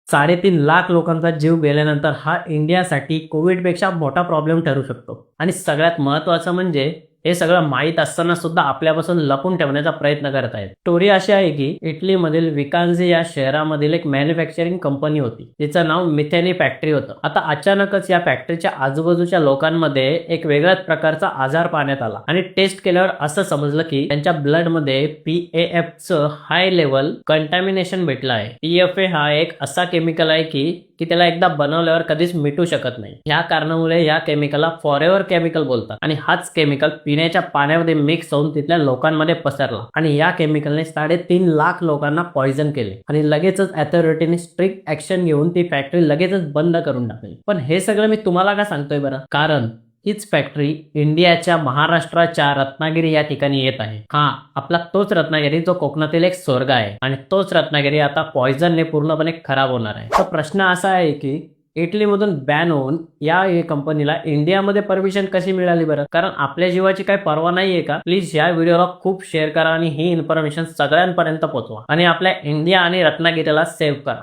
3.5 लाख लोकांचा जीव गेल्यानंतर हा इंडियासाठी कोविडपेक्षा मोठा प्रॉब्लेम ठरू शकतो. आणि सगळ्यात महत्त्वाचं म्हणजे हे सगळं माहीत असताना सुद्धा आपल्यापासून लपून ठेवण्याचा प्रयत्न करत आहेत. स्टोरी अशी आहे की इटलीमधील विकान्झी या शहरामधील एक मॅन्युफॅक्चरिंग कंपनी होती, जिचं नाव मिथेली फॅक्टरी होतं. आता अचानकच या फॅक्टरीच्या आजूबाजूच्या लोकांमध्ये एक वेगळ्याच प्रकारचा आजार पाहण्यात आला आणि टेस्ट केल्यावर असं समजलं की त्यांच्या ब्लडमध्ये PAFचं हाय लेवल कंटॅमिनेशन भेटलं आहे. PFA हा एक असा केमिकल आहे की त्याला एकदा बनवल्यावर कधीच मिटू शकत नाही. या कारणामुळे या केमिकलला फॉरेव्हर केमिकल बोलतात आणि हाच केमिकल पिण्याच्या पाण्यामध्ये मिक्स होऊन तिथल्या लोकांमध्ये पसरला आणि या केमिकलने 3.5 लाख लोकांना पॉइझन केले आणि लगेचच अथॉरिटीने स्ट्रिक्ट ऍक्शन घेऊन ती फॅक्टरी लगेचच बंद करून टाकली. पण हे सगळं मी तुम्हाला का सांगतोय बरं? कारण हीच फॅक्टरी इंडियाच्या महाराष्ट्राच्या रत्नागिरी या ठिकाणी येत आहे. हा आपला तोच रत्नागिरी जो कोकणातील एक स्वर्ग आहे आणि तोच रत्नागिरी आता पॉइझनने पूर्णपणे खराब होणार आहे. तर प्रश्न असा आहे की इटलीमधून बॅन होऊन या कंपनीला इंडियामध्ये परमिशन कशी मिळाली बरं? कारण आपल्या जीवाची काही पर्वा नाहीये का? प्लीज या व्हिडिओला खूप शेअर करा आणि ही इन्फॉर्मेशन सगळ्यांपर्यंत पोहोचवा आणि आपल्या इंडिया आणि रत्नागिरीला सेव्ह करा.